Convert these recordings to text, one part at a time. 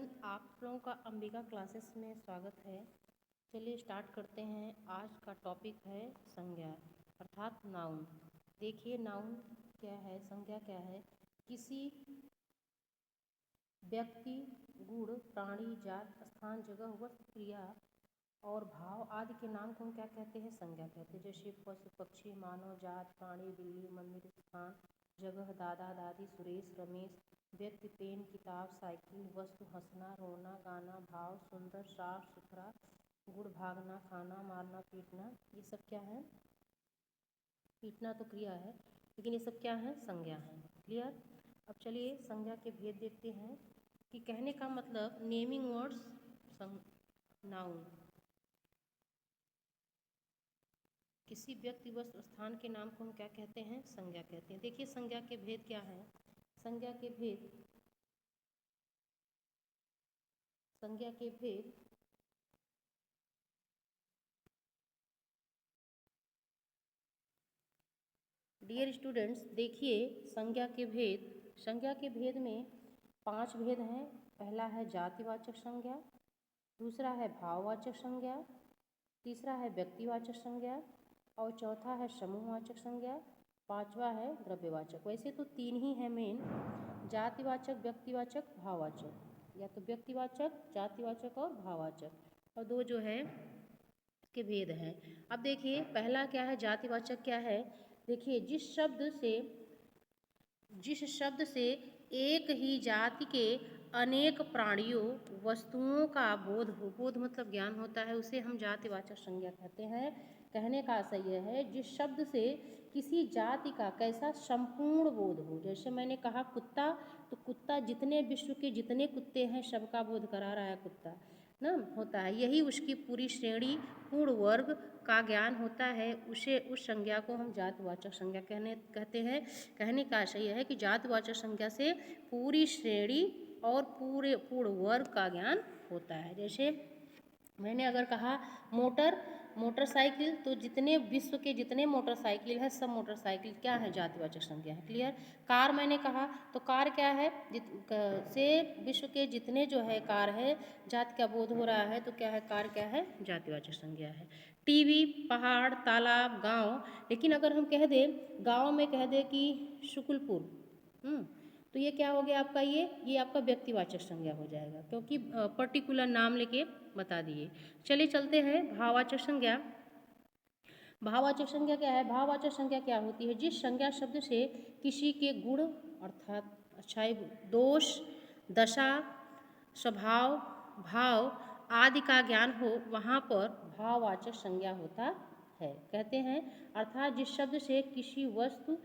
Everyone, आप लोगों का अंबिका क्लासेस में स्वागत है। चलिए स्टार्ट करते हैं। आज का टॉपिक है संज्ञा अर्थात नाउन। देखिए नाउन क्या है, संज्ञा क्या है। किसी व्यक्ति, गुण, प्राणी, जात, स्थान, जगह, वस्तु, क्रिया और भाव आदि के नाम को हम क्या कहते हैं, संज्ञा कहते हैं। जैसे पशु, पक्षी, मानव, जात, प्राणी, बिल्ली, मंदिर, स्थान, जगह, दादा, दादी, सुरेश, रमेश, व्यक्ति, पेन, किताब, साइकिल, वस्तु, हंसना, रोना, गाना, भाव, सुंदर, साफ सुथरा, गुड़, भागना, खाना, मारना, पीटना, ये सब क्या है। पीटना तो क्रिया है, लेकिन ये सब क्या है, संज्ञा है। क्लियर। अब चलिए संज्ञा के भेद देखते हैं कि कहने का मतलब नेमिंग वर्ड्स नाउन। किसी व्यक्ति, वस्तु, स्थान के नाम को हम क्या कहते हैं, संज्ञा कहते हैं। देखिए संज्ञा के भेद क्या है। संज्ञा के भेद डियर स्टूडेंट्स, देखिए संज्ञा के भेद में 5 भेद हैं। पहला है जातिवाचक संज्ञा, दूसरा है भाववाचक संज्ञा, तीसरा है व्यक्तिवाचक संज्ञा और चौथा है समूहवाचक संज्ञा, पांचवा है द्रव्यवाचक। वैसे तो 3 ही है मेन, जातिवाचक, व्यक्तिवाचक, भाववाचक, या तो व्यक्तिवाचक, जातिवाचक और भाववाचक, और 2 जो है के भेद हैं। अब देखिए पहला क्या है, जातिवाचक क्या है। देखिए जिस शब्द से एक ही जाति के अनेक प्राणियों, वस्तुओं का बोध मतलब ज्ञान होता है, उसे हम जातिवाचक संज्ञा कहते हैं। कहने का आशय यह है जिस शब्द से किसी जाति का कैसा संपूर्ण बोध हो। जैसे मैंने कहा कुत्ता, तो कुत्ता जितने विश्व के जितने कुत्ते हैं सबका बोध करा रहा है कुत्ता ना, होता है। यही उसकी पूरी श्रेणी, पूर्ण वर्ग का ज्ञान होता है। उस संज्ञा को हम जातिवाचक संज्ञा कहते हैं। कहने का आशय यह है कि जातिवाचक संज्ञा से पूरी श्रेणी और पूर्ण वर्ग का ज्ञान होता है। जैसे मैंने अगर कहा मोटरसाइकिल, तो जितने विश्व के जितने मोटरसाइकिल है सब मोटरसाइकिल क्या है, जातिवाचक संज्ञा है। क्लियर। कार मैंने कहा तो कार क्या है, से विश्व के जितने जो है कार है, जाति का बोध हो रहा है, तो क्या है, कार क्या है, जातिवाचक संज्ञा है। टीवी, पहाड़, तालाब, गांव, लेकिन अगर हम कह दें गांव में कह दें कि शुक्लपुर, तो ये क्या हो गया आपका, ये आपका व्यक्तिवाचक संज्ञा हो जाएगा, क्योंकि पर्टिकुलर नाम लेके बता दिए। चलिए चलते हैं भाववाचक संज्ञा। भाववाचक संज्ञा क्या है। भाववाचक संज्ञा क्या होती है, जिस संज्ञा शब्द से किसी के गुण अर्थात अच्छाई, दोष, दशा, स्वभाव, भाव आदि का ज्ञान हो, वहाँ पर भाववाचक संज्ञा होता है। कहते हैं अर्थात जिस शब्द से किसी वस्तु,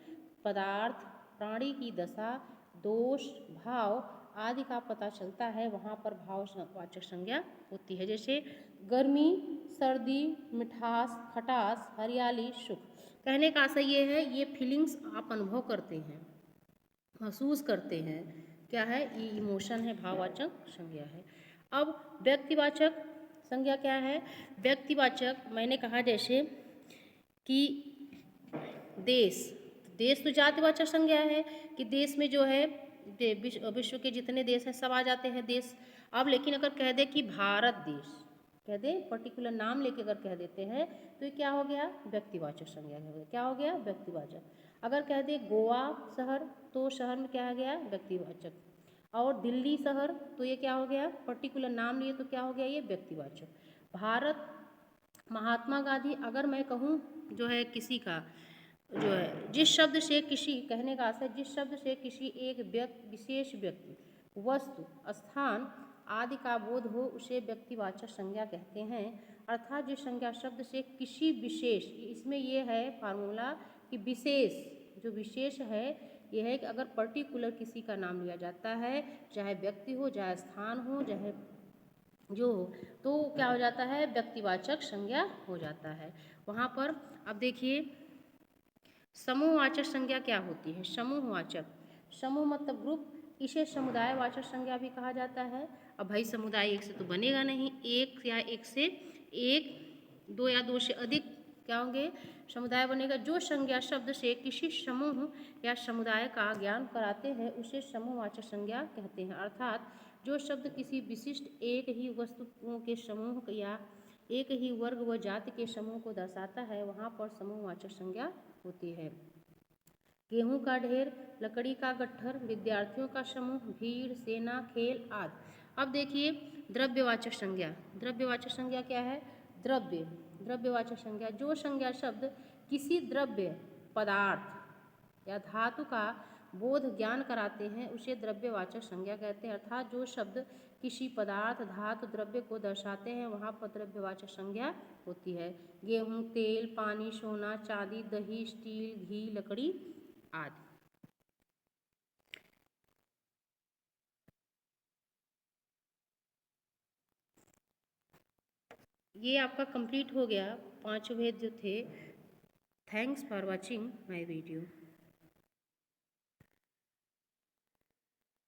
पदार्थ, प्राणी की दशा, दोष, भाव आदि का पता चलता है, वहाँ पर भाववाचक संज्ञा होती है। जैसे गर्मी, सर्दी, मिठास, खटास, हरियाली, सुख। कहने का आशय ये है, ये फीलिंग्स आप अनुभव करते हैं, महसूस करते हैं, क्या है, ये इमोशन है, भाववाचक संज्ञा है। अब व्यक्तिवाचक संज्ञा क्या है। व्यक्तिवाचक मैंने कहा जैसे कि देश तो जातिवाचक संज्ञा है कि देश में जो है विश्व के जितने देश हैं सब आ जाते हैं देश। अब लेकिन अगर कह दे कि भारत देश, कह दे पर्टिकुलर नाम लेके अगर कह देते हैं तो ये क्या हो गया, व्यक्तिवाचक संज्ञा हो गया। क्या हो गया, व्यक्तिवाचक। अगर कह दे गोवा शहर, तो शहर में क्या आ गया, व्यक्तिवाचक। और दिल्ली शहर, तो ये क्या हो गया, पर्टिकुलर नाम लिए तो क्या हो गया, ये व्यक्तिवाचक। भारत, महात्मा गांधी, अगर मैं कहूँ जो है किसी का जो है, जिस शब्द से किसी, कहने का आशय जिस शब्द से किसी एक विशेष व्यक्ति, वस्तु, स्थान आदि का बोध हो, उसे व्यक्तिवाचक संज्ञा कहते हैं। अर्थात जिस संज्ञा शब्द से किसी विशेष, इसमें ये है फार्मूला कि विशेष, जो विशेष है ये है कि अगर पर्टिकुलर किसी का नाम लिया जाता है, चाहे व्यक्ति हो, चाहे स्थान हो, चाहे जो हो, तो क्या हो जाता है, व्यक्तिवाचक संज्ञा हो जाता है वहाँ पर। अब देखिए समूहवाचक संज्ञा क्या होती है। समूहवाचक, समूह मतलब ग्रुप, इसे समुदायवाचक संज्ञा भी कहा जाता है। अब भाई समुदाय एक से तो बनेगा नहीं, एक या एक से एक, दो या दो से अधिक क्या होंगे, समुदाय बनेगा। जो संज्ञा शब्द से किसी समूह या समुदाय का ज्ञान कराते हैं उसे समूहवाचक संज्ञा कहते हैं। अर्थात जो शब्द किसी विशिष्ट एक ही वस्तुओं के समूह या एक ही वर्ग व जाति के समूह को दर्शाता है वहाँ पर समूहवाचक संज्ञा होती है। गेहूं का ढेर, लकड़ी का गट्ठर, विद्यार्थियों का समूह, भीड़, सेना, खेल आदि। अब देखिए द्रव्यवाचक संज्ञा। द्रव्यवाचक संज्ञा क्या है? द्रव्य। द्रव्यवाचक संज्ञा जो संज्ञा शब्द किसी द्रव्य, पदार्थ या धातु का बोध ज्ञान कराते हैं उसे द्रव्यवाचक संज्ञा कहते हैं। अर्थात जो शब्द किसी पदार्थ, धातु, द्रव्य को दर्शाते हैं वहाँ पर द्रव्यवाचक संज्ञा होती है। गेहूं, तेल, पानी, सोना, चांदी, दही, स्टील, घी, लकड़ी आदि। ये आपका कंप्लीट हो गया 5 भेद जो थे। Thanks for watching my video.